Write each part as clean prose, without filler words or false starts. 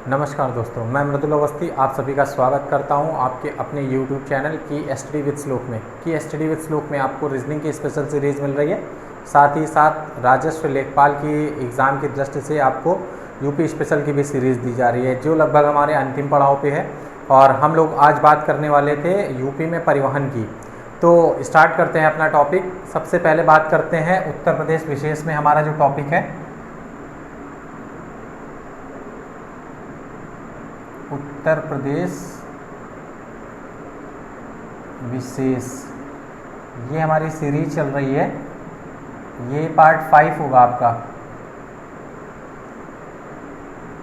नमस्कार दोस्तों, मैं मृदुल अवस्थी आप सभी का स्वागत करता हूं आपके अपने YouTube चैनल की स्टडी विद श्लोक में। की स्टडी विद श्लोक में आपको रीजनिंग की स्पेशल सीरीज़ मिल रही है, साथ ही साथ राजस्व लेखपाल की एग्ज़ाम की दृष्टि से आपको यूपी स्पेशल की भी सीरीज़ दी जा रही है, जो लगभग हमारे अंतिम पड़ाव पे है। और हम लोग आज बात करने वाले थे यूपी में परिवहन की। तो स्टार्ट करते हैं अपना टॉपिक। सबसे पहले बात करते हैं उत्तर प्रदेश विशेष में हमारा जो टॉपिक है, उत्तर प्रदेश विशेष, ये हमारी सीरीज चल रही है। ये पार्ट 5 होगा आपका।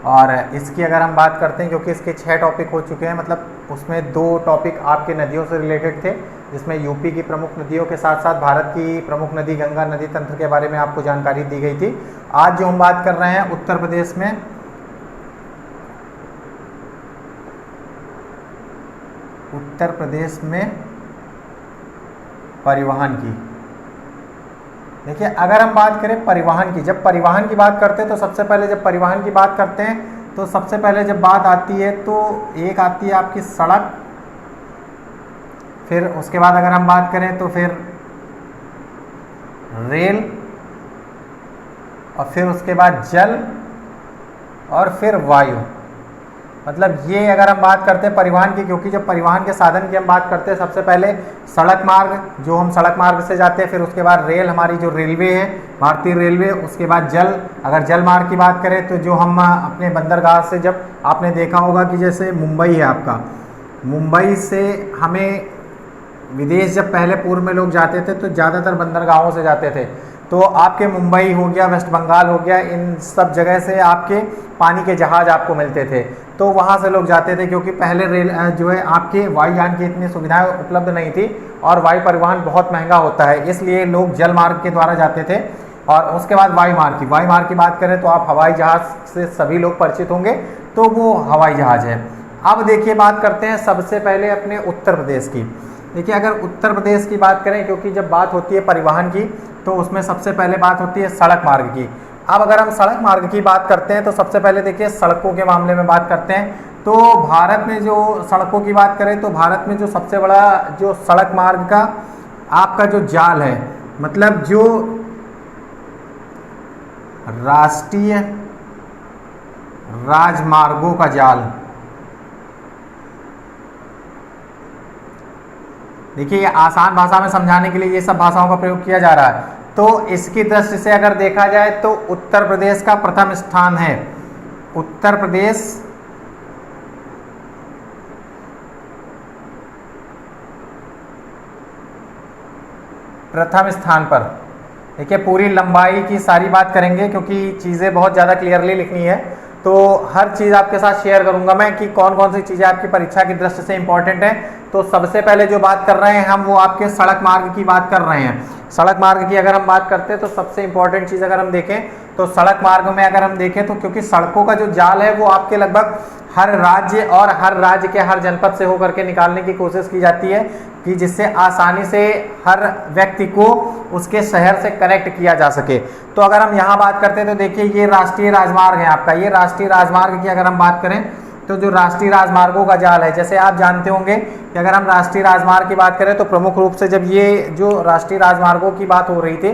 और इसकी अगर हम बात करते हैं, क्योंकि इसके 6 टॉपिक हो चुके हैं, मतलब उसमें 2 टॉपिक आपके नदियों से रिलेटेड थे, जिसमें यूपी की प्रमुख नदियों के साथ साथ भारत की प्रमुख नदी गंगा नदी तंत्र के बारे में आपको जानकारी दी गई थी। आज जो हम बात कर रहे हैं उत्तर प्रदेश में परिवहन की। देखिए, अगर हम बात करें परिवहन की, जब परिवहन की बात करते हैं तो सबसे पहले जब परिवहन की बात करते हैं तो सबसे पहले जब बात आती है तो एक आती है आपकी सड़क, फिर उसके बाद अगर हम बात करें तो फिर रेल, और फिर उसके बाद जल, और फिर वायु। मतलब ये अगर हम बात करते हैं परिवहन की, क्योंकि जब परिवहन के साधन की हम बात करते हैं, सबसे पहले सड़क मार्ग, जो हम सड़क मार्ग से जाते हैं, फिर उसके बाद रेल, हमारी जो रेलवे है भारतीय रेलवे, उसके बाद जल। अगर जल मार्ग की बात करें तो जो हम अपने बंदरगाह से, जब आपने देखा होगा कि जैसे मुंबई है आपका, मुंबई से हमें विदेश जब पहले पूर्व में लोग जाते थे तो ज़्यादातर बंदरगाहों से जाते थे। तो आपके मुंबई हो गया, वेस्ट बंगाल हो गया, इन सब जगह से आपके पानी के जहाज़ आपको मिलते थे, तो वहाँ से लोग जाते थे, क्योंकि पहले रेल जो है आपके वायुयान की इतनी सुविधाएं उपलब्ध नहीं थी और वायु परिवहन बहुत महंगा होता है, इसलिए लोग जल मार्ग के द्वारा जाते थे। और उसके बाद वायु मार्ग की बात करें तो आप हवाई जहाज़ से सभी लोग परिचित होंगे, तो वो हवाई जहाज़ है। अब देखिए, बात करते हैं सबसे पहले अपने उत्तर प्रदेश की। देखिए, अगर उत्तर प्रदेश की बात करें, क्योंकि जब बात होती है परिवहन की तो उसमें सबसे पहले बात होती है सड़क मार्ग की। अब अगर हम सड़क मार्ग की बात करते हैं तो सबसे पहले देखिए सड़कों के मामले में बात करते हैं, तो भारत में जो सड़कों की बात करें तो भारत में जो सबसे बड़ा जो सड़क मार्ग का आपका जो जाल है, मतलब जो राष्ट्रीय राजमार्गों का जाल, देखिए ये आसान भाषा में समझाने के लिए ये सब भाषाओं का प्रयोग किया जा रहा है। तो इसकी दृष्टि से अगर देखा जाए तो उत्तर प्रदेश का प्रथम स्थान है। उत्तर प्रदेश प्रथम स्थान पर। देखिए, पूरी लंबाई की सारी बात करेंगे, क्योंकि चीज़ें बहुत ज़्यादा क्लियरली लिखनी है, तो हर चीज़ आपके साथ शेयर करूंगा मैं कि कौन कौन सी चीज़ें आपकी परीक्षा की दृष्टि से इंपॉर्टेंट है। तो सबसे पहले जो बात कर रहे हैं हम, वो आपके सड़क मार्ग की बात कर रहे हैं। सड़क मार्ग की अगर हम बात करते हैं तो सबसे इंपॉर्टेंट चीज़ अगर हम देखें तो सड़क मार्ग में अगर हम देखें तो, क्योंकि सड़कों का जो जाल है वो आपके लगभग हर राज्य और हर राज्य के हर जनपद से होकर के निकालने की कोशिश की जाती है, कि जिससे आसानी से हर व्यक्ति को उसके शहर से कनेक्ट किया जा सके। तो अगर हम यहाँ बात करते हैं तो देखिए, ये राष्ट्रीय राजमार्ग है आपका। ये राष्ट्रीय राजमार्ग की अगर हम बात करें तो जो राष्ट्रीय राजमार्गों का जाल है, जैसे आप जानते होंगे कि अगर हम राष्ट्रीय राजमार्ग की बात करें तो प्रमुख रूप से जब ये जो राष्ट्रीय राजमार्गों की बात हो रही थी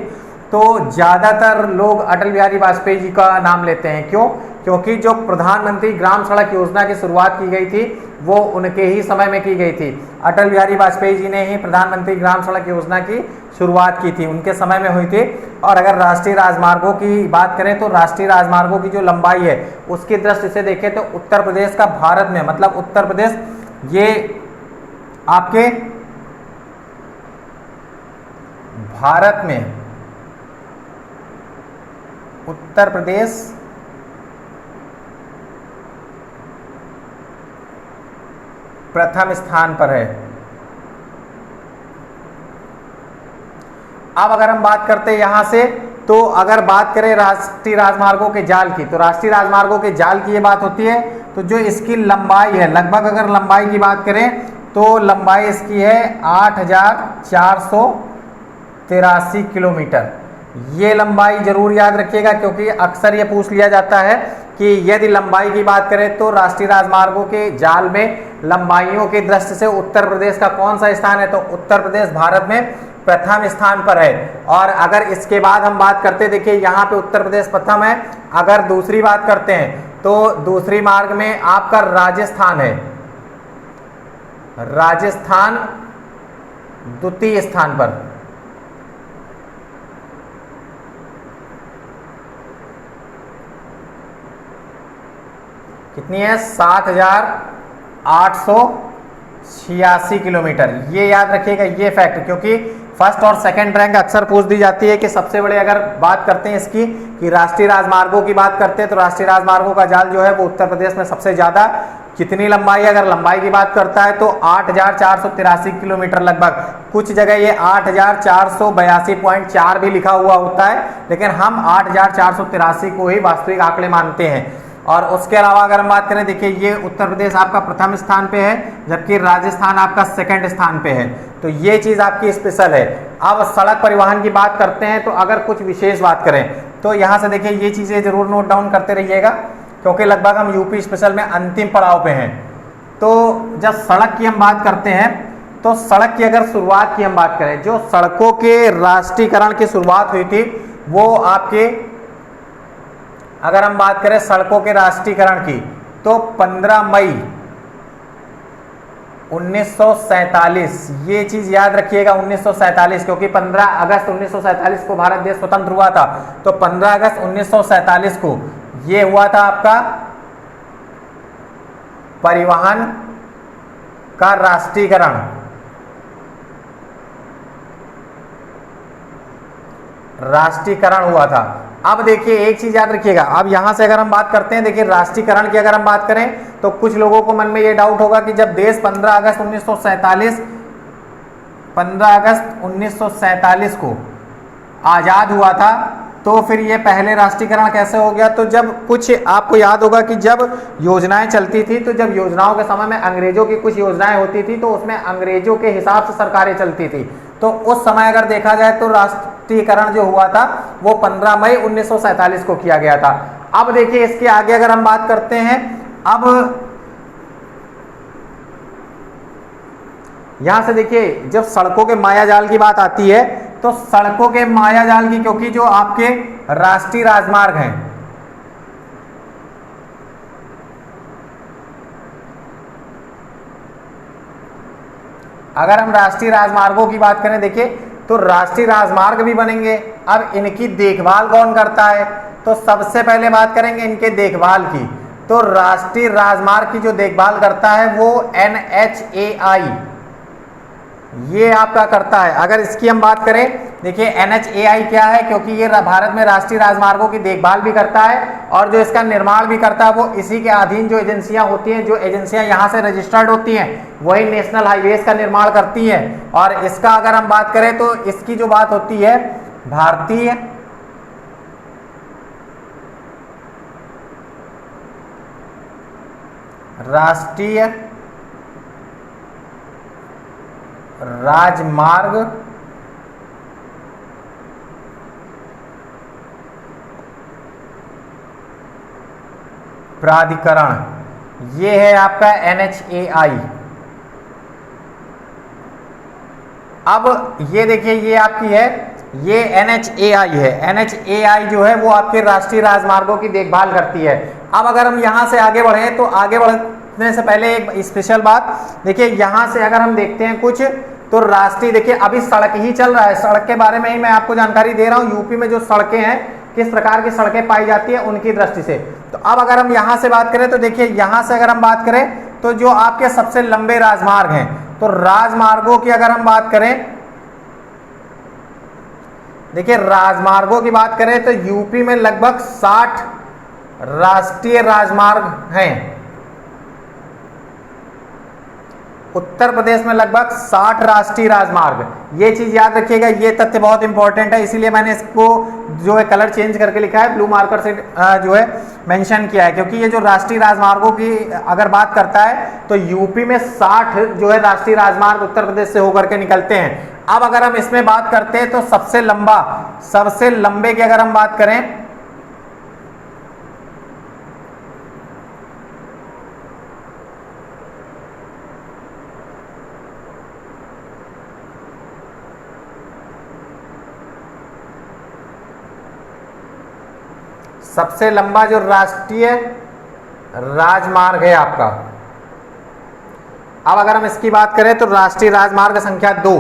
तो ज़्यादातर लोग अटल बिहारी वाजपेयी जी का नाम लेते हैं। क्यों? क्योंकि जो प्रधानमंत्री ग्राम सड़क योजना की शुरुआत की गई थी वो उनके ही समय में की गई थी। अटल बिहारी वाजपेयी जी ने ही प्रधानमंत्री ग्राम सड़क योजना की शुरुआत की थी, उनके समय में हुई थी। और अगर राष्ट्रीय राजमार्गों की बात करें तो राष्ट्रीय राजमार्गों की जो लंबाई है उसकी दृष्टि से देखें तो उत्तर प्रदेश का भारत में, मतलब उत्तर प्रदेश ये आपके भारत में, उत्तर प्रदेश प्रथम स्थान पर है। अब अगर हम बात करते हैं यहां से, तो अगर बात करें राष्ट्रीय राजमार्गों के जाल की, तो राष्ट्रीय राजमार्गों के जाल की ये बात होती है, तो जो इसकी लंबाई है, लगभग अगर लंबाई की बात करें तो लंबाई इसकी है 8,483 किलोमीटर। ये लंबाई जरूर याद रखिएगा, क्योंकि अक्सर ये पूछ लिया जाता है कि यदि लंबाई की बात करें तो राष्ट्रीय राजमार्गों के जाल में लंबाइयों की दृष्टि से उत्तर प्रदेश का कौन सा स्थान है, तो उत्तर प्रदेश भारत में प्रथम स्थान पर है। और अगर इसके बाद हम बात करते हैं, देखिए यहाँ पे उत्तर प्रदेश प्रथम है। अगर दूसरी बात करते हैं तो दूसरी मार्ग में आपका राजस्थान है, राजस्थान द्वितीय स्थान पर। कितनी है? 7,886 किलोमीटर। ये याद रखिएगा ये फैक्ट, क्योंकि फर्स्ट और सेकंड रैंक अक्सर पूछ दी जाती है कि सबसे बड़े, अगर बात करते हैं इसकी कि राष्ट्रीय राजमार्गों की बात करते हैं तो राष्ट्रीय राजमार्गों का जाल जो है वो उत्तर प्रदेश में सबसे ज्यादा। कितनी लंबाई? अगर लंबाई की बात करता है तो 8,483 किलोमीटर लगभग। कुछ जगह ये 8,482.4 भी लिखा हुआ होता है, लेकिन हम 8,483 को ही वास्तविक आंकड़े मानते हैं। और उसके अलावा अगर हम बात करें, देखिए ये उत्तर प्रदेश आपका प्रथम स्थान पे है, जबकि राजस्थान आपका सेकंड स्थान पे है। तो ये चीज आपकी स्पेशल है। अब सड़क परिवहन की बात करते हैं, तो अगर कुछ विशेष बात करें तो यहाँ से देखिए ये चीजें जरूर नोट डाउन करते रहिएगा, क्योंकि लगभग हम यूपी स्पेशल में अंतिम पड़ाव पे हैं। तो जब सड़क की हम बात करते हैं तो सड़क की अगर शुरुआत की हम बात करें, जो सड़कों के राष्ट्रीयकरण की शुरुआत हुई थी वो आपके, अगर हम बात करें सड़कों के राष्ट्रीयकरण की, तो 15 मई 1947। ये चीज याद रखिएगा 1947, क्योंकि 15 अगस्त 1947 को भारत देश स्वतंत्र हुआ था। तो 15 अगस्त 1947 को ये हुआ था आपका परिवहन का राष्ट्रीयकरण। राष्ट्रीयकरण हुआ था। अब देखिए एक चीज याद रखिएगा, अब यहां से अगर हम बात करते हैं, देखिए राष्ट्रीयकरण की अगर हम बात करें तो कुछ लोगों को मन में ये डाउट होगा कि जब देश 15 अगस्त 1947 को आजाद हुआ था तो फिर ये पहले राष्ट्रीयकरण कैसे हो गया। तो जब कुछ आपको याद होगा कि जब योजनाएं चलती थी, तो जब योजनाओं के समय में अंग्रेजों की कुछ योजनाएं होती थी तो उसमें अंग्रेजों के हिसाब से सरकारें चलती थी। तो उस समय अगर देखा जाए तो राष्ट्रीयकरण जो हुआ था वो 15 मई 1947 को किया गया था। अब देखिए इसके आगे अगर हम बात करते हैं, अब यहां से देखिए जब सड़कों के मायाजाल की बात आती है तो सड़कों के मायाजाल की, क्योंकि जो आपके राष्ट्रीय राजमार्ग हैं, अगर हम राष्ट्रीय राजमार्गों की बात करें, देखिए तो राष्ट्रीय राजमार्ग भी बनेंगे। अब इनकी देखभाल कौन करता है, तो सबसे पहले बात करेंगे इनके देखभाल की। तो राष्ट्रीय राजमार्ग की जो देखभाल करता है वो NHAI ये आपका करता है। अगर इसकी हम बात करें, देखिए NHAI क्या है, क्योंकि ये भारत में राष्ट्रीय राजमार्गों की देखभाल भी करता है और जो इसका निर्माण भी करता है वो इसी के अधीन जो एजेंसियां होती हैं, जो एजेंसियां यहाँ से रजिस्टर्ड होती हैं वही नेशनल हाईवेज का निर्माण करती हैं। और इसका अगर हम बात करें तो इसकी जो बात होती है भारतीय राष्ट्रीय राजमार्ग प्राधिकरण, ये है आपका NHAI। अब ये देखिए ये आपकी है, ये NHAI है। NHAI जो है वो आपके राष्ट्रीय राजमार्गों की देखभाल करती है। अब अगर हम यहां से आगे बढ़े तो आगे बढ़ने से पहले एक स्पेशल बात, देखिए यहां से अगर हम देखते हैं कुछ, तो राष्ट्रीय, देखिए अभी सड़क ही चल रहा है, सड़क के बारे में ही मैं आपको जानकारी दे रहा हूं। यूपी में जो सड़कें हैं, किस प्रकार की सड़कें पाई जाती है उनकी दृष्टि से। तो अब अगर हम यहां से बात करें तो देखिए यहां से अगर हम बात करें तो जो आपके सबसे लंबे राजमार्ग हैं, तो राजमार्गों की अगर हम बात करें, देखिए राजमार्गों की बात करें तो यूपी में लगभग 60 राष्ट्रीय राजमार्ग हैं। उत्तर प्रदेश में लगभग 60 राष्ट्रीय राजमार्ग। ये चीज याद रखिएगा, ये तथ्य बहुत इंपॉर्टेंट है, इसीलिए मैंने इसको जो है कलर चेंज करके लिखा है, ब्लू मार्कर से जो है मेंशन किया है, क्योंकि ये जो राष्ट्रीय राजमार्गों की अगर बात करता है तो यूपी में 60 जो है राष्ट्रीय राजमार्ग उत्तर प्रदेश से होकर के निकलते हैं। अब अगर हम इसमें बात करते हैं तो सबसे लंबे की अगर हम बात करें सबसे लंबा जो राष्ट्रीय राजमार्ग है आपका, अब अगर हम इसकी बात करें तो राष्ट्रीय राजमार्ग संख्या 2।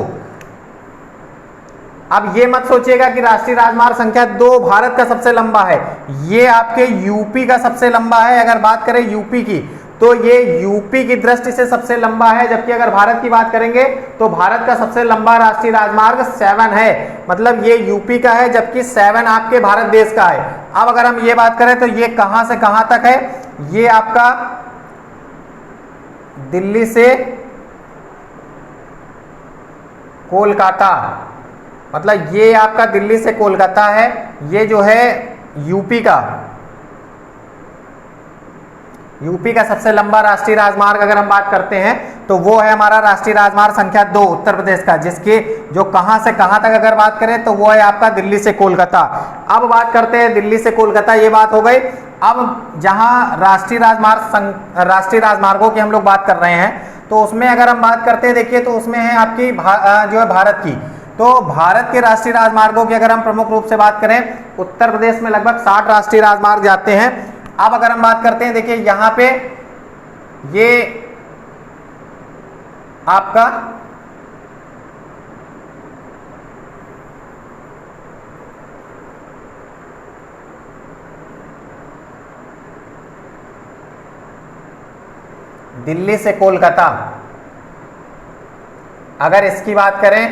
अब ये मत सोचिएगा कि राष्ट्रीय राजमार्ग संख्या 2 भारत का सबसे लंबा है, ये आपके यूपी का सबसे लंबा है। अगर बात करें यूपी की तो ये यूपी की दृष्टि से सबसे लंबा है, जबकि अगर भारत की बात करेंगे तो भारत का सबसे लंबा राष्ट्रीय राजमार्ग 7 है, मतलब ये यूपी का है, जबकि 7 आपके भारत देश का है। अब अगर हम ये बात करें तो ये कहां से कहां तक है, ये आपका दिल्ली से कोलकाता, मतलब ये आपका दिल्ली से कोलकाता है, ये जो है यूपी का सबसे लंबा राष्ट्रीय राजमार्ग अगर हम बात करते हैं तो वो है हमारा राष्ट्रीय राजमार्ग संख्या 2 उत्तर प्रदेश का, जिसके जो कहां से कहां तक अगर बात करें तो वो है आपका दिल्ली से कोलकाता। अब बात करते हैं दिल्ली से कोलकाता, ये बात हो गई। अब जहां राष्ट्रीय राजमार्गों की हम लोग बात कर रहे हैं तो उसमें अगर हम बात करते हैं, देखिए तो उसमें है आपकी जो है भारत की, तो भारत के राष्ट्रीय राजमार्गों की अगर हम प्रमुख रूप से बात करें, उत्तर प्रदेश में लगभग 60 राष्ट्रीय राजमार्ग जाते हैं। अब अगर हम बात करते हैं, देखिए यहां पे ये आपका दिल्ली से कोलकाता, अगर इसकी बात करें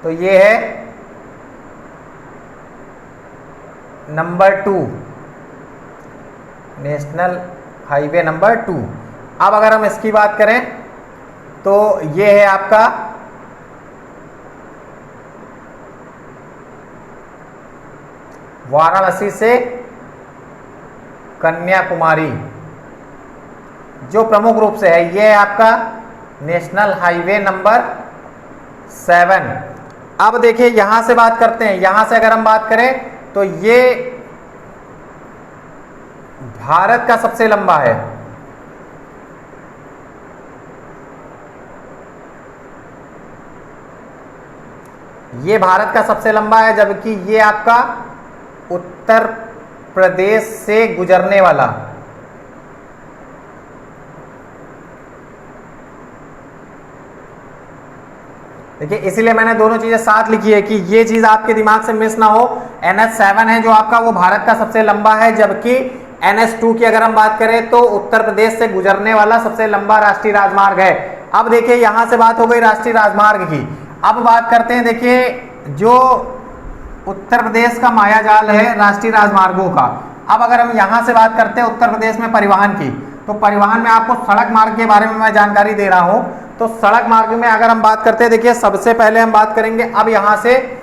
तो ये है नंबर 2, नेशनल हाईवे नंबर 2। अब अगर हम इसकी बात करें तो ये है आपका वाराणसी से कन्याकुमारी, जो प्रमुख रूप से है ये है आपका नेशनल हाईवे नंबर 7। अब देखिए यहां से बात करते हैं, यहां से अगर हम बात करें तो ये भारत का सबसे लंबा है, ये भारत का सबसे लंबा है, जबकि ये आपका उत्तर प्रदेश से गुजरने वाला, देखिए इसीलिए मैंने दोनों चीजें साथ लिखी है कि ये चीज आपके दिमाग से मिस ना हो। NH7 है जो आपका, वो भारत का सबसे लंबा है, जबकि NH2 की अगर हम बात करें तो उत्तर प्रदेश से गुजरने वाला सबसे लंबा राष्ट्रीय राजमार्ग है। अब देखिए यहां से बात हो गई राष्ट्रीय राजमार्ग की। अब बात करते हैं, देखिए जो उत्तर प्रदेश का मायाजाल है राष्ट्रीय राजमार्गों का। अब अगर हम यहां से बात करते हैं उत्तर प्रदेश में परिवहन की, तो परिवहन में आपको सड़क मार्ग के बारे में मैं जानकारी दे रहा हूं। तो सड़क मार्ग में अगर हम बात करते हैं, देखिए सबसे पहले हम बात करेंगे अब यहां से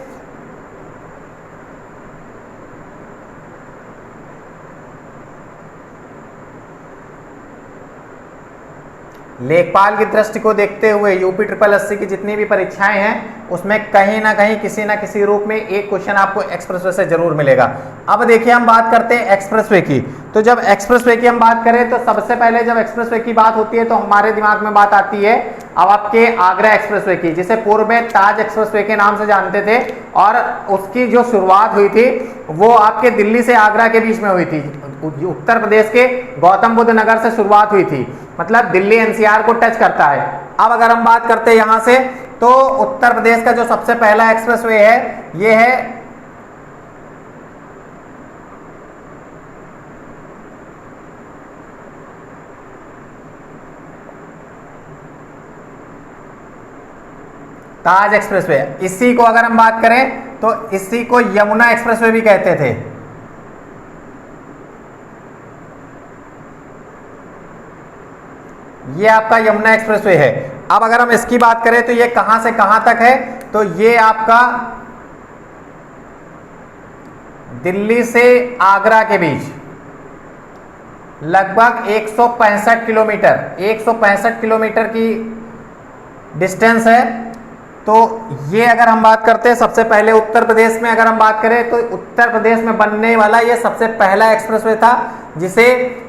लेखपाल की दृष्टि को देखते हुए यूपी 888 की जितनी भी परीक्षाएं हैं उसमें कहीं ना कहीं किसी ना किसी रूप में एक क्वेश्चन आपको एक्सप्रेसवे से जरूर मिलेगा। अब देखिए हम बात करते हैं एक्सप्रेसवे की। तो जब एक्सप्रेसवे की हम बात करें तो सबसे पहले जब एक्सप्रेसवे की बात होती है तो हमारे दिमाग में बात आती है अब आपके आगरा एक्सप्रेसवे की, जिसे पूर्व में ताज एक्सप्रेसवे के नाम से जानते थे, और उसकी जो शुरुआत हुई थी वो आपके दिल्ली से आगरा के बीच में हुई थी। उत्तर प्रदेश के गौतम बुद्ध नगर से शुरुआत हुई थी, मतलब दिल्ली NCR को टच करता है। अब अगर हम बात करते हैं यहां से, तो उत्तर प्रदेश का जो सबसे पहला एक्सप्रेसवे है ये है ताज एक्सप्रेसवे। इसी को अगर हम बात करें तो इसी को यमुना एक्सप्रेसवे भी कहते थे। ये आपका यमुना एक्सप्रेसवे है। अब अगर हम इसकी बात करें तो ये कहां से कहां तक है, तो ये आपका दिल्ली से आगरा के बीच लगभग 165 किलोमीटर, 165 किलोमीटर की डिस्टेंस है। तो ये अगर हम बात करते हैं, सबसे पहले उत्तर प्रदेश में अगर हम बात करें तो उत्तर प्रदेश में बनने वाला ये सबसे पहला एक्सप्रेसवे था, जिसे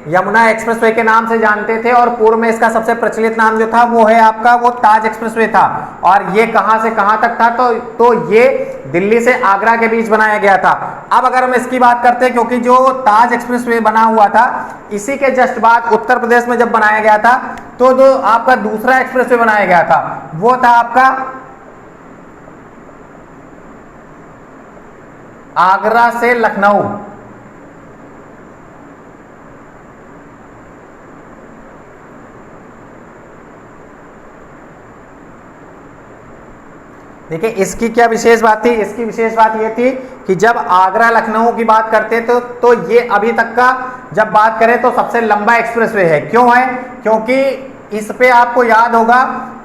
यमुना एक्सप्रेसवे के नाम से जानते थे, और पूर्व में इसका सबसे प्रचलित नाम जो था वो है आपका वो ताज एक्सप्रेसवे था। और ये कहां से कहां तक था, तो ये दिल्ली से आगरा के बीच बनाया गया था। अब अगर हम इसकी बात करते हैं, क्योंकि जो ताज एक्सप्रेसवे बना हुआ था इसी के जस्ट बाद उत्तर प्रदेश में जब बनाया गया था, तो जो आपका दूसरा एक्सप्रेसवे बनाया गया था वो था आपका आगरा से लखनऊ। देखिए इसकी क्या विशेष बात थी, इसकी विशेष बात यह थी कि जब आगरा लखनऊ की बात करते तो ये अभी तक का जब बात करें तो सबसे लंबा एक्सप्रेसवे है। क्यों है, क्योंकि इस पे आपको याद होगा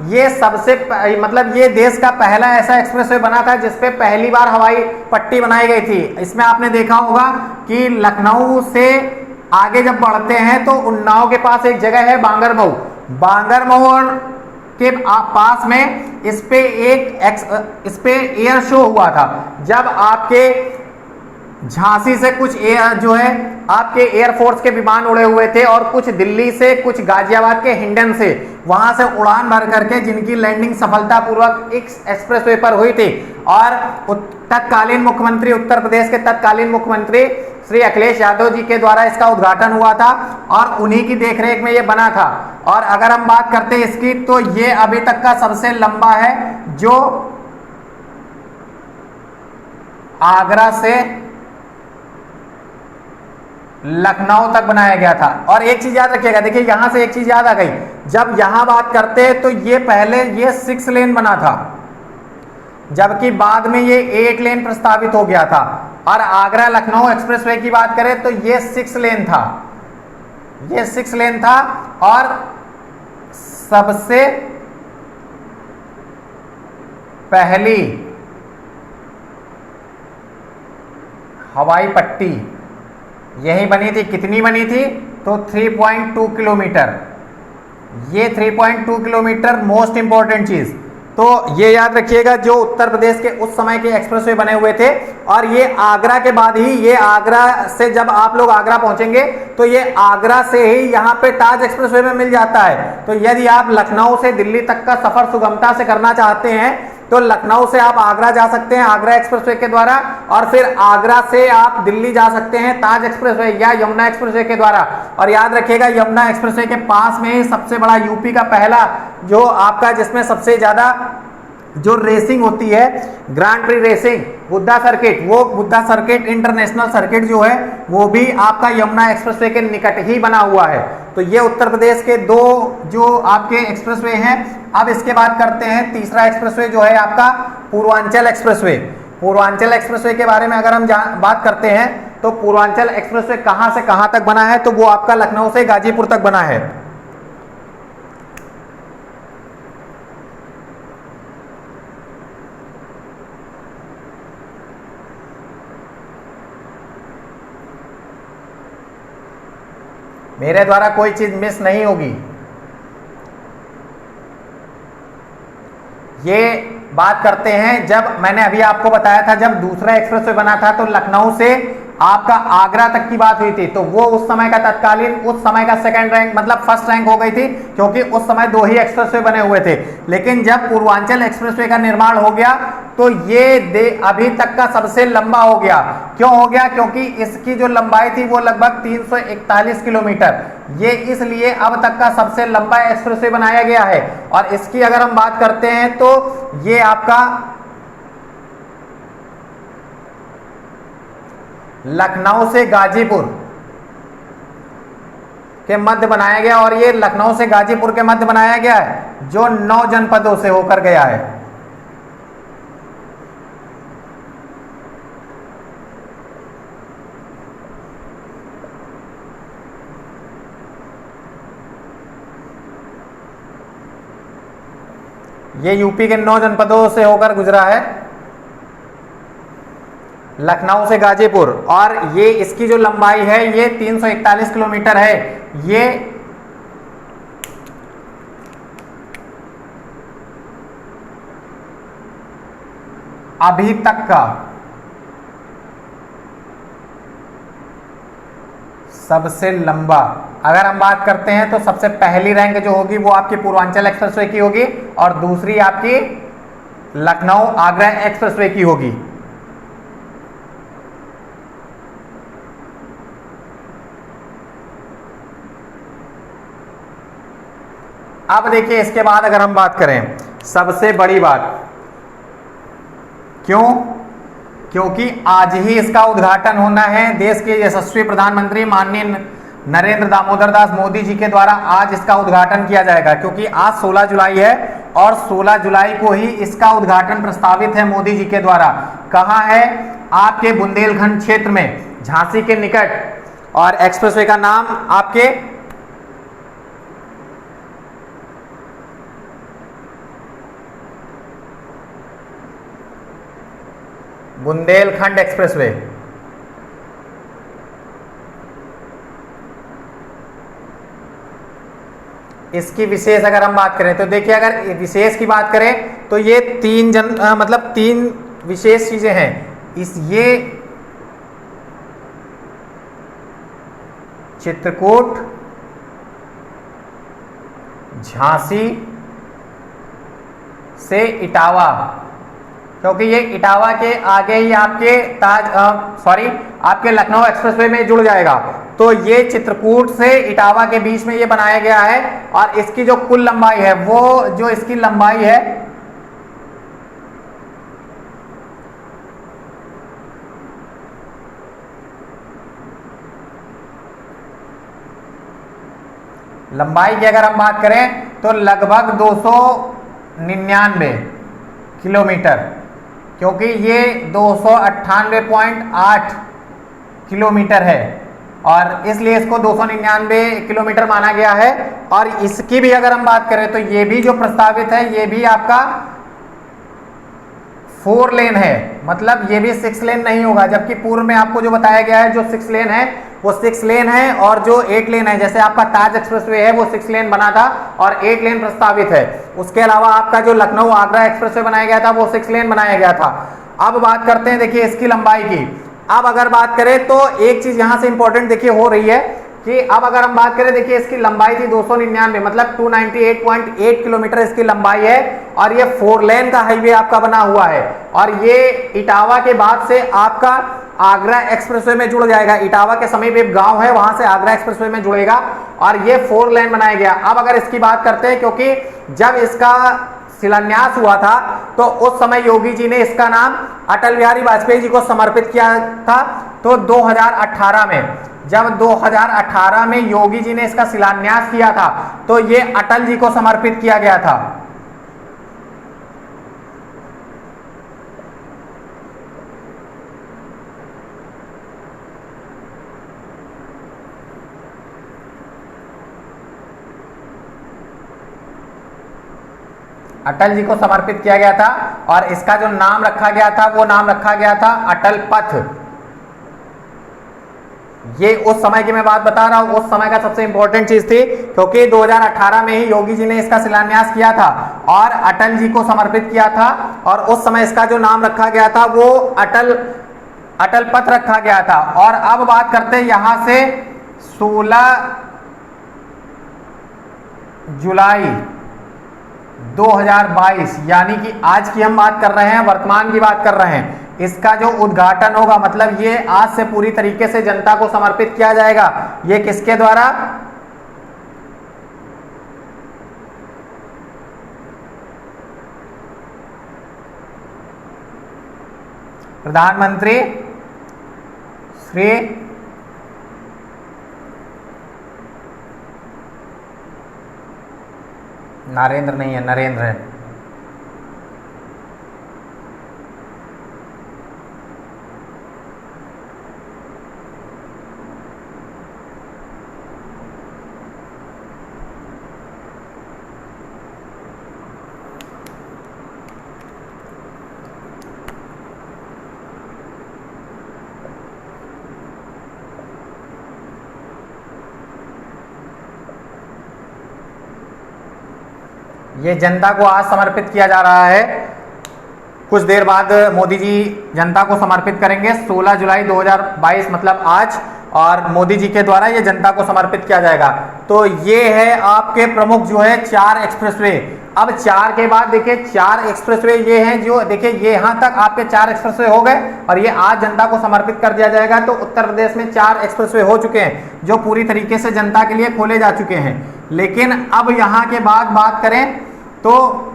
ये सबसे मतलब ये देश का पहला ऐसा एक्सप्रेसवे बना था जिसपे पहली बार हवाई पट्टी बनाई गई थी। इसमें आपने देखा होगा कि लखनऊ से आगे जब बढ़ते हैं तो उन्नाव के पास एक जगह है बांगरमऊ, बांगरमऊ के पास में इस पे एयर शो हुआ था। जब आपके झांसी से कुछ जो है आपके एयरफोर्स के विमान उड़े हुए थे और कुछ दिल्ली से कुछ गाजियाबाद के हिंडन से वहां से उड़ान भर करके जिनकी लैंडिंग सफलतापूर्वक इस एक्सप्रेसवे पर हुई थी। और तत्कालीन मुख्यमंत्री, उत्तर प्रदेश के तत्कालीन मुख्यमंत्री श्री अखिलेश यादव जी के द्वारा इसका उद्घाटन हुआ था और उन्हीं की देखरेख में ये बना था। और अगर हम बात करते हैं इसकी, तो ये अभी तक का सबसे लंबा है जो आगरा से लखनऊ तक बनाया गया था। और एक चीज याद रखिएगा, देखिए यहां से एक चीज याद आ गई, जब यहां बात करते हैं तो ये पहले ये 6 लेन बना था, जबकि बाद में ये 8 लेन प्रस्तावित हो गया था। और आगरा लखनऊ एक्सप्रेसवे की बात करें तो ये 6 लेन था, ये 6 लेन था। और सबसे पहली हवाई पट्टी यही बनी थी। कितनी बनी थी, तो 3.2 किलोमीटर। ये 3.2 किलोमीटर मोस्ट इंपॉर्टेंट चीज, तो ये याद रखिएगा जो उत्तर प्रदेश के उस समय के एक्सप्रेसवे बने हुए थे। और ये आगरा के बाद ही, ये आगरा से जब आप लोग आगरा पहुंचेंगे तो ये आगरा से ही यहाँ पे ताज एक्सप्रेसवे में मिल जाता है। तो यदि आप लखनऊ से दिल्ली तक का सफर सुगमता से करना चाहते हैं तो लखनऊ से आप आगरा जा सकते हैं आगरा एक्सप्रेसवे के द्वारा, और फिर आगरा से आप दिल्ली जा सकते हैं ताज एक्सप्रेसवे या यमुना एक्सप्रेसवे के द्वारा। और याद रखिएगा यमुना एक्सप्रेसवे के पास में ही सबसे बड़ा यूपी का पहला जो आपका जिसमें सबसे ज्यादा जो रेसिंग होती है, grand pre racing, Buddha circuit, वो बुद्धा सर्किट इंटरनेशनल सर्किट जो है वो भी आपका यमुना एक्सप्रेसवे के निकट ही बना हुआ है। तो ये उत्तर प्रदेश के 2 जो आपके एक्सप्रेसवे हैं। अब इसके बाद करते हैं तीसरा एक्सप्रेसवे जो है आपका पूर्वांचल एक्सप्रेसवे। पूर्वांचल एक्सप्रेसवे के बारे में अगर हम बात करते हैं तो पूर्वांचल एक्सप्रेसवे कहां से कहां तक बना है, तो वो आपका लखनऊ से गाजीपुर तक बना है। मेरे द्वारा कोई चीज मिस नहीं होगी। ये बात करते हैं, जब मैंने अभी आपको बताया था जब दूसरा एक्सप्रेसवे बना था तो लखनऊ से आपका आगरा तक की बात हुई थी, तो वो उस समय का तत्कालीन उस समय का सेकंड रैंक मतलब फर्स्ट रैंक हो गई थी, क्योंकि उस समय 2 ही एक्सप्रेसवे बने हुए थे। लेकिन जब पूर्वांचल एक्सप्रेसवे का निर्माण हो गया तो ये अभी तक का सबसे लंबा हो गया। क्यों हो गया, क्योंकि इसकी जो लंबाई थी वो लगभग 341 किलोमीटर। ये इसलिए अब तक का सबसे लंबा एक्सप्रेसवे बनाया गया है। और इसकी अगर हम बात करते हैं तो ये आपका लखनऊ से गाजीपुर के मध्य बनाया गया, और ये लखनऊ से गाजीपुर के मध्य बनाया गया है जो 9 जनपदों से होकर गया है। ये यूपी के 9 जनपदों से होकर गुजरा है, लखनऊ से गाजीपुर, और ये इसकी जो लंबाई है ये 341 किलोमीटर है। ये अभी तक का सबसे लंबा, अगर हम बात करते हैं तो सबसे पहली रैंक जो होगी वो आपकी पूर्वांचल एक्सप्रेसवे की होगी और दूसरी आपकी लखनऊ आगरा एक्सप्रेसवे की होगी। अब देखिए इसके बाद अगर हम बात करें सबसे बड़ी बात, क्यों? क्योंकि आज ही इसका उद्घाटन होना है देश के यशस्वी प्रधानमंत्री माननीय नरेंद्र दामोदर दास मोदी जी के द्वारा आज इसका उद्घाटन किया जाएगा, क्योंकि आज 16 जुलाई है और 16 जुलाई को ही इसका उद्घाटन प्रस्तावित है मोदी जी के द्वारा। कहाँ है? आपके बुंदेलखंड क्षेत्र में, झांसी के निकट, और एक्सप्रेसवे का नाम आपके बुंदेलखंड एक्सप्रेसवे। इसकी विशेष अगर हम बात करें तो देखिए, अगर विशेष की बात करें तो ये तीन विशेष चीजें हैं। ये चित्रकूट, झांसी से इटावा, क्योंकि ये इटावा के आगे ही आपके लखनऊ एक्सप्रेसवे में जुड़ जाएगा। तो ये चित्रकूट से इटावा के बीच में ये बनाया गया है और इसकी जो कुल लंबाई है, वो जो इसकी लंबाई है लंबाई की अगर हम बात करें तो लगभग 299 किलोमीटर, क्योंकि ये 298.8 किलोमीटर है और इसलिए इसको 299 किलोमीटर माना गया है। और इसकी भी अगर हम बात करें तो ये भी जो प्रस्तावित है ये भी आपका 4 लेन है, मतलब ये भी 6 लेन नहीं होगा। जबकि पूर्व में आपको जो बताया गया है जो 6 लेन है वो 6 लेन है और जो 8 लेन है, जैसे आपका ताज एक्सप्रेसवे है वो 6 लेन बना था और 8 लेन प्रस्तावित है। उसके अलावा आपका जो लखनऊ आगरा एक्सप्रेसवे बनाया गया था वो 6 लेन बनाया गया था। अब बात करते हैं देखिए इसकी लंबाई की। अब अगर बात करें तो एक चीज यहां से इंपॉर्टेंट देखिए हो रही है कि अब अगर हम बात करें, देखिए इसकी लंबाई थी 299, मतलब 298.8 किलोमीटर इसकी लंबाई है और ये 4 लेन का हाईवे आपका बना हुआ है और ये इटावा के बाद से आपका आगरा एक्सप्रेसवे में जुड़ जाएगा। इटावा के समीप एक गांव है, वहां से आगरा एक्सप्रेसवे में जुड़ेगा और ये 4 लेन बनाया गया। अब अगर इसकी बात करते हैं, क्योंकि जब इसका शिलान्यास हुआ था तो उस समय योगी जी ने इसका नाम अटल बिहारी वाजपेयी जी को समर्पित किया था। तो 2018 में, जब 2018 में योगी जी ने इसका शिलान्यास किया था तो ये अटल जी को समर्पित किया गया था। अटल जी को समर्पित किया गया था और इसका जो नाम रखा गया था वो नाम रखा गया था अटल पथ। ये उस समय की मैं बात बता रहा हूं, उस समय का सबसे इंपॉर्टेंट चीज थी, क्योंकि 2018 में ही योगी जी ने इसका शिलान्यास किया था और अटल जी को समर्पित किया था और उस समय इसका जो नाम रखा गया था वो अटल पथ रखा गया था। और अब बात करते हैं यहां से 16 जुलाई 2022, यानी कि आज की हम बात कर रहे हैं, वर्तमान की बात कर रहे हैं, इसका जो उद्घाटन होगा, मतलब ये आज से पूरी तरीके से जनता को समर्पित किया जाएगा। ये किसके द्वारा? प्रधानमंत्री श्री नरेंद्र नहीं है, नरेंद्र है, ये जनता को आज समर्पित किया जा रहा है। कुछ देर बाद मोदी जी जनता को समर्पित करेंगे, 16 जुलाई 2022 मतलब आज, और मोदी जी के द्वारा ये जनता को समर्पित किया जाएगा। तो ये है आपके प्रमुख जो है 4 एक्सप्रेसवे। अब 4 के बाद देखिए 4 एक्सप्रेसवे ये हैं जो देखिए ये यहाँ तक आपके 4 एक्सप्रेसवे हो गए और ये आज जनता को समर्पित कर दिया जाएगा। तो उत्तर प्रदेश में 4 एक्सप्रेसवे हो चुके हैं जो पूरी तरीके से जनता के लिए खोले जा चुके हैं। लेकिन अब यहाँ के बाद बात करें तो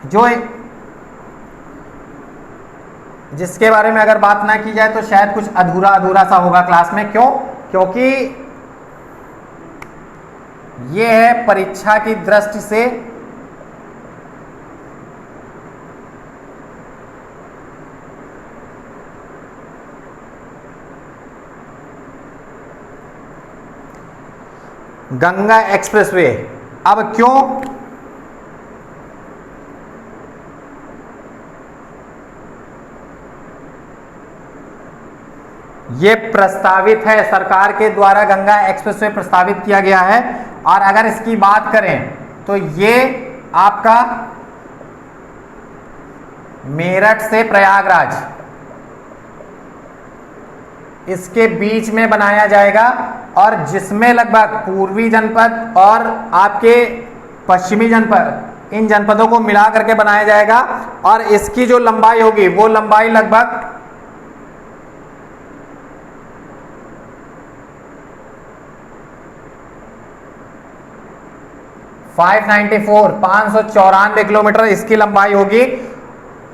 जो जिसके बारे में अगर बात ना की जाए तो शायद कुछ अधूरा अधूरा सा होगा क्लास में। क्यों? क्योंकि ये है परीक्षा की दृष्टि से गंगा एक्सप्रेसवे। अब क्यों? ये प्रस्तावित है, सरकार के द्वारा गंगा एक्सप्रेसवे प्रस्तावित किया गया है। और अगर इसकी बात करें तो ये आपका मेरठ से प्रयागराज इसके बीच में बनाया जाएगा और जिसमें लगभग पूर्वी जनपद और आपके पश्चिमी जनपद, इन जनपदों को मिला करके बनाया जाएगा। और इसकी जो लंबाई होगी वो लंबाई लगभग 594 किलोमीटर इसकी लंबाई होगी।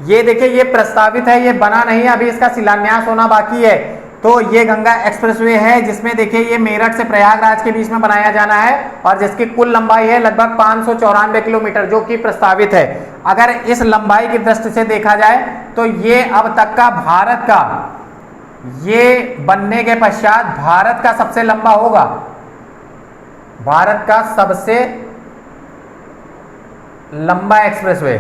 ये देखिए ये प्रस्तावित है, ये बना नहीं है, अभी इसका शिलान्यास होना बाकी है। तो ये गंगा एक्सप्रेसवे है जिसमें देखिए ये मेरठ से प्रयागराज के बीच में बनाया जाना है और जिसकी कुल लंबाई है लगभग 594 किलोमीटर जो कि प्रस्तावित है। अगर इस लंबाई की दृष्टि से देखा जाए तो ये अब तक का भारत का, ये बनने के पश्चात भारत का सबसे लंबा होगा, भारत का सबसे लंबा एक्सप्रेसवे।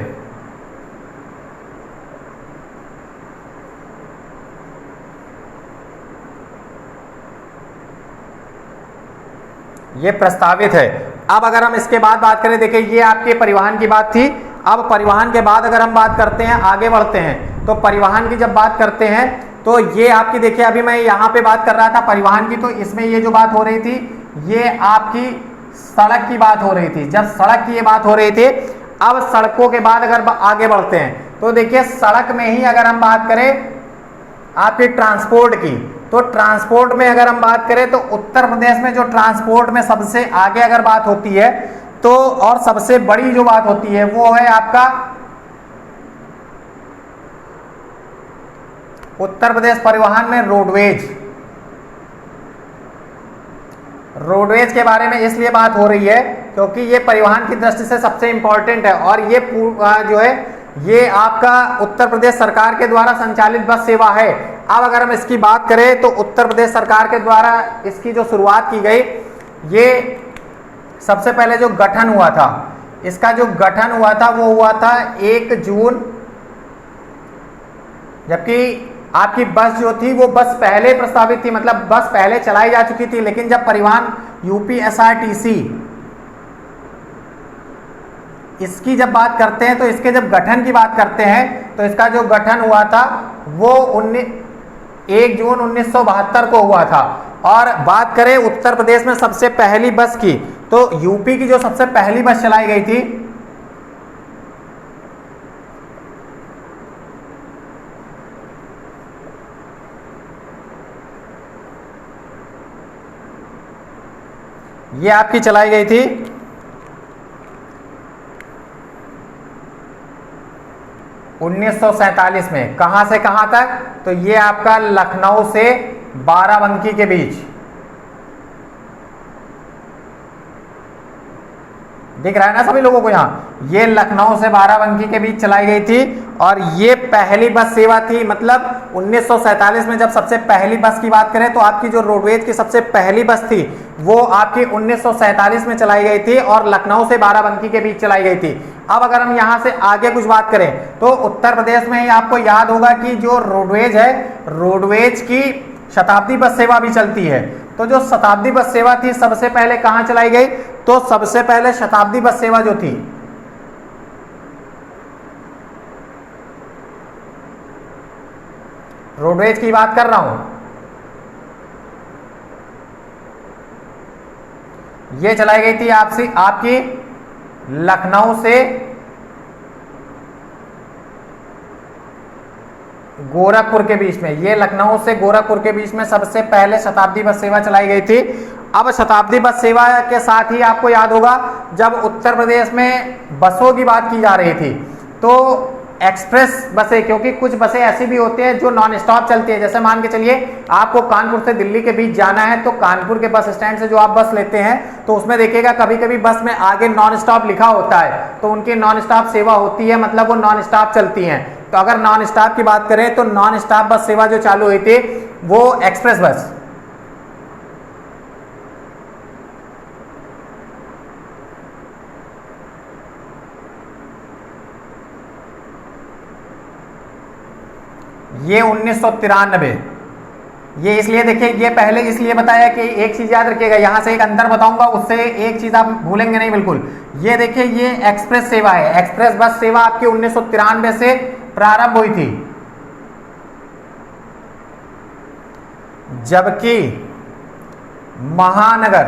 ये प्रस्तावित है। अब अगर हम इसके बाद बात करें, देखिए ये आपके परिवहन की बात थी। अब परिवहन के बाद अगर हम बात करते हैं, आगे बढ़ते हैं, तो परिवहन की जब बात करते हैं तो ये आपकी देखिए अभी मैं यहाँ पे बात कर रहा था परिवहन की, तो इसमें ये जो बात हो रही थी ये आपकी सड़क की बात हो रही थी। जब सड़क की ये बात हो रही थी, अब सड़कों के बाद अगर आगे बढ़ते हैं तो देखिए सड़क में ही अगर हम बात करें आपकी ट्रांसपोर्ट की, तो ट्रांसपोर्ट में अगर हम बात करें तो उत्तर प्रदेश में जो ट्रांसपोर्ट में सबसे आगे अगर बात होती है तो और सबसे बड़ी जो बात होती है वो है आपका उत्तर प्रदेश परिवहन में रोडवेज। रोडवेज के बारे में इसलिए बात हो रही है क्योंकि ये परिवहन की दृष्टि से सबसे इंपॉर्टेंट है और ये जो है ये आपका उत्तर प्रदेश सरकार के द्वारा संचालित बस सेवा है। अब अगर हम इसकी बात करें तो उत्तर प्रदेश सरकार के द्वारा इसकी जो शुरुआत की गई, ये सबसे पहले जो गठन हुआ था, इसका जो गठन हुआ था वो हुआ था 1 जून, जबकि आपकी बस जो थी वो बस पहले प्रस्तावित थी, मतलब बस पहले चलाई जा चुकी थी। लेकिन जब परिवहन यूपीएसआरटीसी इसकी जब बात करते हैं तो इसके जब गठन की बात करते हैं तो इसका जो गठन हुआ था वो 1 जून 1972 को हुआ था। और बात करें उत्तर प्रदेश में सबसे पहली बस की, तो यूपी की जो सबसे पहली बस चलाई गई थी ये आपकी चलाई गई थी 1947 में। कहां से कहां तक? तो ये आपका लखनऊ से बाराबंकी के बीच, दिख रहा है ना सभी लोगों को यहाँ, ये लखनऊ से बाराबंकी के बीच चलाई गई थी और ये पहली बस सेवा थी। मतलब 1947 में जब सबसे पहली बस की बात करें तो आपकी जो रोडवेज की सबसे पहली बस थी वो आपकी 1947 में चलाई गई थी और लखनऊ से बाराबंकी के बीच चलाई गई थी। अब अगर हम यहाँ से आगे कुछ बात करें तो उत्तर प्रदेश में ही आपको याद होगा कि जो रोडवेज है, रोडवेज की शताब्दी बस सेवा भी चलती है। तो जो शताब्दी बस सेवा थी सबसे पहले कहां चलाई गई? तो सबसे पहले शताब्दी बस सेवा जो थी रोडवेज की बात कर रहा हूं, ये चलाई गई थी आपकी लखनऊ से गोरखपुर के बीच में। ये लखनऊ से गोरखपुर के बीच में सबसे पहले शताब्दी बस सेवा चलाई गई थी। अब शताब्दी बस सेवा के साथ ही आपको याद होगा जब उत्तर प्रदेश में बसों की बात की जा रही थी तो एक्सप्रेस बसें, क्योंकि कुछ बसें ऐसी भी होती हैं जो नॉन स्टॉप चलती है, जैसे मान के चलिए आपको कानपुर से दिल्ली के बीच जाना है तो कानपुर के बस स्टैंड से जो आप बस लेते हैं तो उसमें देखिएगा कभी कभी बस में आगे नॉन स्टॉप लिखा होता है, तो उनकी नॉन स्टॉप सेवा होती है, मतलब वो नॉन स्टॉप चलती हैं। तो अगर नॉन स्टॉप की बात करें तो नॉन स्टॉप बस सेवा जो चालू हुई थी वो एक्सप्रेस बस। ये 1993, ये इसलिए देखिए, ये पहले इसलिए बताया कि एक चीज याद रखिएगा, यहां से एक अंतर बताऊंगा उससे एक चीज आप भूलेंगे नहीं बिल्कुल। ये देखिए ये एक्सप्रेस सेवा है, एक्सप्रेस बस सेवा आपकी 1993 से प्रारंभ हुई थी, जबकि महानगर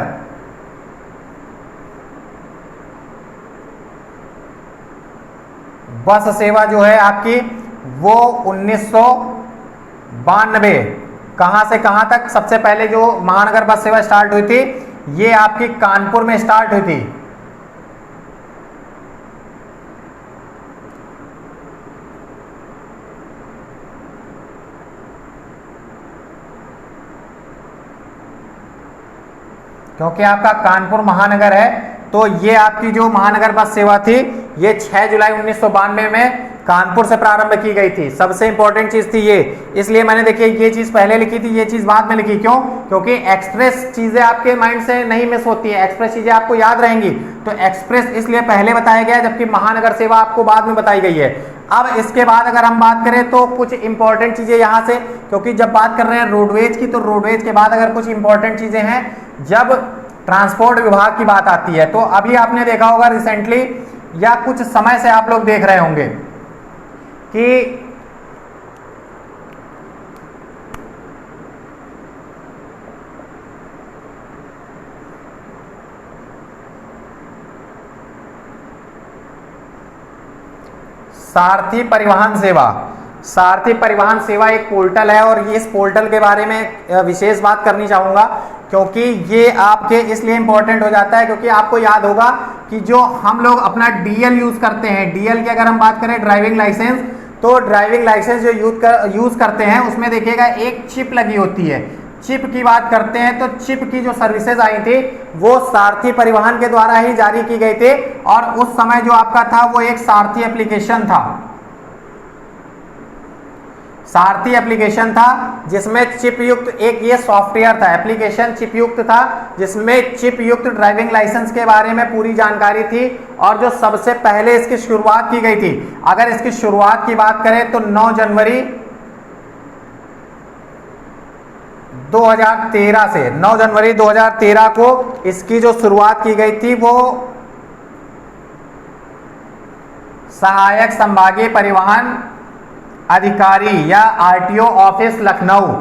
बस सेवा जो है आपकी वो 1992 कहां से कहां तक सबसे पहले जो महानगर बस सेवा स्टार्ट हुई थी ये आपकी कानपुर में स्टार्ट हुई थी। क्योंकि आपका कानपुर महानगर है तो ये आपकी जो महानगर बस सेवा थी ये 6 जुलाई 1992 में कानपुर से प्रारंभ की गई थी। सबसे इंपॉर्टेंट चीज थी ये, इसलिए मैंने देखिए ये चीज पहले लिखी थी, ये चीज बाद में लिखी। क्यों? क्योंकि एक्सप्रेस चीजें आपके माइंड से नहीं मिस होती है, एक्सप्रेस चीजें आपको याद रहेंगी। तो एक्सप्रेस इसलिए पहले बताया गया जबकि महानगर सेवा आपको बाद में बताई गई है। अब इसके बाद अगर हम बात करें तो कुछ इंपॉर्टेंट चीजें यहां से, क्योंकि जब बात कर रहे हैं रोडवेज की तो रोडवेज के बाद अगर कुछ इंपॉर्टेंट चीजें हैं जब ट्रांसपोर्ट विभाग की बात आती है, तो अभी आपने देखा होगा रिसेंटली या कुछ समय से आप लोग देख रहे होंगे कि सारथी परिवहन सेवा, सारथी परिवहन सेवा एक पोर्टल है और इस पोर्टल के बारे में विशेष बात करनी चाहूंगा क्योंकि ये आपके इसलिए इंपॉर्टेंट हो जाता है क्योंकि आपको याद होगा कि जो हम लोग अपना डीएल यूज करते हैं, डीएल की अगर हम बात करें ड्राइविंग लाइसेंस, तो ड्राइविंग लाइसेंस जो यूज करते हैं उसमें देखिएगा एक चिप लगी होती है। चिप की बात करते हैं तो चिप की जो सर्विसेज आई थी वो सारथी परिवहन के द्वारा ही जारी की गई थी और उस समय जो आपका था वो एक सारथी एप्लीकेशन था, सारथी एप्लीकेशन था जिसमें चिप युक्त एक ये सॉफ्टवेयर था, एप्लीकेशन चिप युक्त था जिसमें चिप युक्त ड्राइविंग लाइसेंस के बारे में पूरी जानकारी थी और जो सबसे पहले इसकी शुरुआत की गई थी। अगर इसकी शुरुआत की बात करें तो 9 जनवरी 2013 से 9 जनवरी 2013 को इसकी जो शुरुआत की गई थी वो सहायक संभागीय परिवहन अधिकारी या RTO office Lucknow,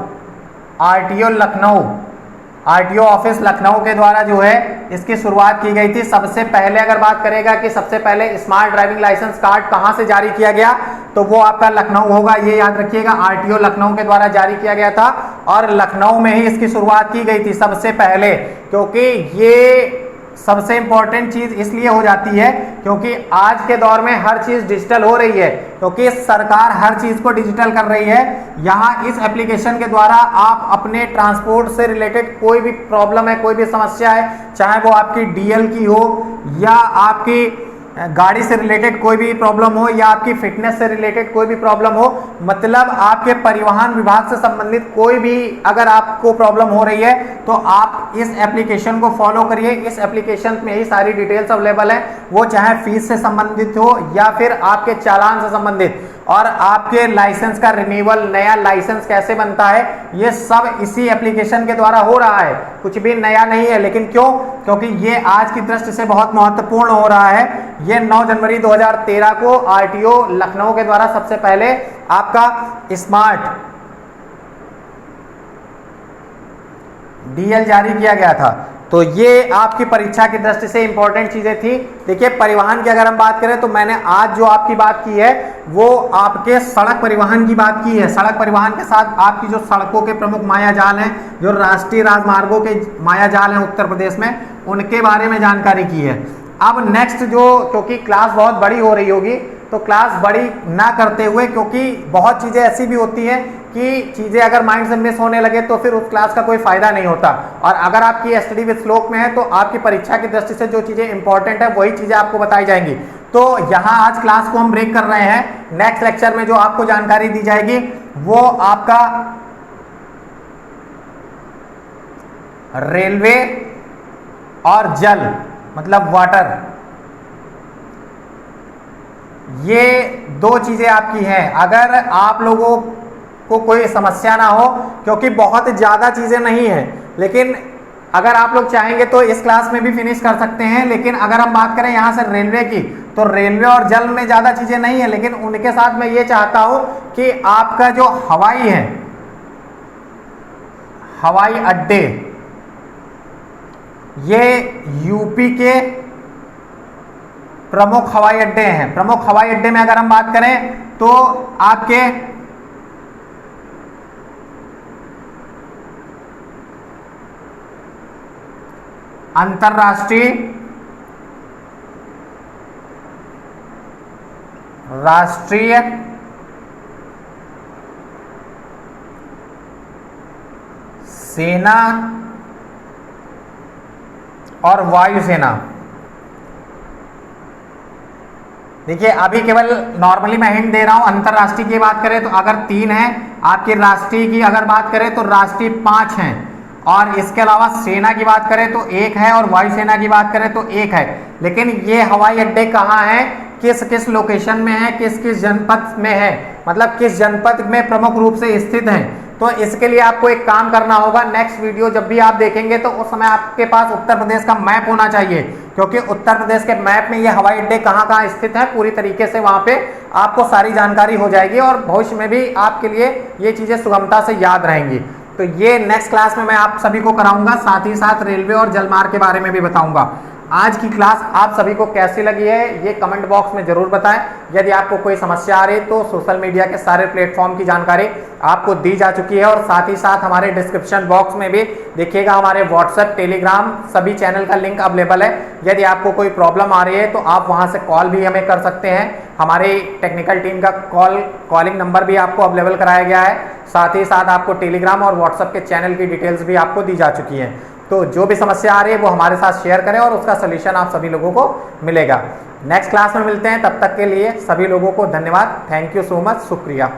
RTO office Lucknow के द्वारा जो है इसकी शुरुआत की गई थी। सबसे पहले अगर बात करेगा कि सबसे पहले स्मार्ट ड्राइविंग लाइसेंस कार्ड कहां से जारी किया गया तो वो आपका लखनऊ होगा, ये याद रखिएगा, आरटीओ लखनऊ के द्वारा जारी किया गया था और लखनऊ में ही इसकी शुरुआत की गई थी सबसे पहले। क्योंकि ये सबसे इंपॉर्टेंट चीज इसलिए हो जाती है क्योंकि आज के दौर में हर चीज डिजिटल हो रही है, क्योंकि सरकार हर चीज को डिजिटल कर रही है। यहाँ इस एप्लीकेशन के द्वारा आप अपने ट्रांसपोर्ट से रिलेटेड कोई भी प्रॉब्लम है, कोई भी समस्या है, चाहे वो आपकी डीएल की हो या आपकी गाड़ी से रिलेटेड कोई भी प्रॉब्लम हो या आपकी फिटनेस से रिलेटेड कोई भी प्रॉब्लम हो, मतलब आपके परिवहन विभाग से संबंधित कोई भी अगर आपको प्रॉब्लम हो रही है तो आप इस एप्लीकेशन को फॉलो करिए। इस एप्लीकेशन में ही सारी डिटेल्स अवेलेबल है, वो चाहे फीस से संबंधित हो या फिर आपके चालान से संबंधित। और आपके लाइसेंस का रिन्यूअल, नया लाइसेंस कैसे बनता है, ये सब इसी एप्लीकेशन के द्वारा हो रहा है, कुछ भी नया नहीं है। लेकिन क्यों? क्योंकि ये आज की दृष्टि से बहुत महत्वपूर्ण हो रहा है। ये 9 जनवरी 2013 को आरटीओ लखनऊ के द्वारा सबसे पहले आपका स्मार्ट डीएल जारी किया गया था। तो ये आपकी परीक्षा की दृष्टि से इंपॉर्टेंट चीजें थी। देखिए परिवहन की अगर हम बात करें तो मैंने आज जो आपकी बात की है वो आपके सड़क परिवहन की बात की है। सड़क परिवहन के साथ आपकी जो सड़कों के प्रमुख मायाजाल हैं, जो राष्ट्रीय राजमार्गों के मायाजाल हैं उत्तर प्रदेश में, उनके बारे में जानकारी की है। अब नेक्स्ट क्योंकि क्लास बहुत बड़ी हो रही होगी तो क्लास बड़ी ना करते हुए, क्योंकि बहुत चीज़ें ऐसी भी होती हैं कि चीज़ें अगर माइंड से मिस होने लगे तो फिर उस क्लास का कोई फायदा नहीं होता। और अगर आपकी स्टडी विद श्लोक में है तो आपकी परीक्षा की दृष्टि से जो चीज़ें इंपॉर्टेंट है वही चीज़ें आपको बताई जाएंगी। तो यहाँ आज क्लास को हम ब्रेक कर रहे हैं। नेक्स्ट लेक्चर में जो आपको जानकारी दी जाएगी वो आपका रेलवे और जल मतलब वाटर, ये दो चीजें आपकी हैं। अगर आप लोगों को कोई समस्या ना हो, क्योंकि बहुत ज़्यादा चीज़ें नहीं हैं, लेकिन अगर आप लोग चाहेंगे तो इस क्लास में भी फिनिश कर सकते हैं। लेकिन अगर हम बात करें यहाँ से रेलवे की, तो रेलवे और जल में ज़्यादा चीज़ें नहीं है, लेकिन उनके साथ मैं ये चाहता हूँ कि आपका जो हवाई है, हवाई अड्डे, ये यूपी के प्रमुख हवाई अड्डे हैं। प्रमुख हवाई अड्डे में अगर हम बात करें तो आपके अंतरराष्ट्रीय, राष्ट्रीय, सेना और वायुसेना। देखिए अभी केवल नॉर्मली मैं हिंट दे रहा हूं। अंतरराष्ट्रीय की बात करें तो अगर 3 है, आपकी राष्ट्रीय की अगर बात करें तो राष्ट्रीय 5 हैं, और इसके अलावा सेना की बात करें तो 1 है, और वायुसेना की बात करें तो 1 है। लेकिन ये हवाई अड्डे कहाँ हैं, किस किस लोकेशन में है, किस किस जनपद में है, मतलब किस जनपद में प्रमुख रूप से स्थित हैं। तो इसके लिए आपको एक काम करना होगा। नेक्स्ट वीडियो जब भी आप देखेंगे तो उस समय आपके पास उत्तर प्रदेश का मैप होना चाहिए, क्योंकि उत्तर प्रदेश के मैप में ये हवाई अड्डे कहाँ कहाँ स्थित है पूरी तरीके से वहाँ पे आपको सारी जानकारी हो जाएगी, और भविष्य में भी आपके लिए ये चीज़ें सुगमता से याद रहेंगी। तो ये नेक्स्ट क्लास में मैं आप सभी को कराऊंगा, साथ ही साथ रेलवे और जलमार्ग के बारे में भी बताऊंगा। आज की क्लास आप सभी को कैसी लगी है ये कमेंट बॉक्स में जरूर बताएं। यदि आपको कोई समस्या आ रही तो सोशल मीडिया के सारे प्लेटफॉर्म की जानकारी आपको दी जा चुकी है, और साथ ही साथ हमारे डिस्क्रिप्शन बॉक्स में भी देखिएगा हमारे व्हाट्सएप, टेलीग्राम सभी चैनल का लिंक अवेलेबल है। यदि आपको कोई प्रॉब्लम आ रही है तो आप वहां से कॉल भी हमें कर सकते हैं। हमारी टेक्निकल टीम का कॉलिंग नंबर भी आपको अवेलेबल कराया गया है। साथ ही साथ आपको टेलीग्राम और व्हाट्सएप के चैनल की डिटेल्स भी आपको दी जा चुकी हैं। तो जो भी समस्या आ रही है वो हमारे साथ शेयर करें और उसका सलूशन आप सभी लोगों को मिलेगा। नेक्स्ट क्लास में मिलते हैं, तब तक के लिए सभी लोगों को धन्यवाद। थैंक यू सो मच, शुक्रिया।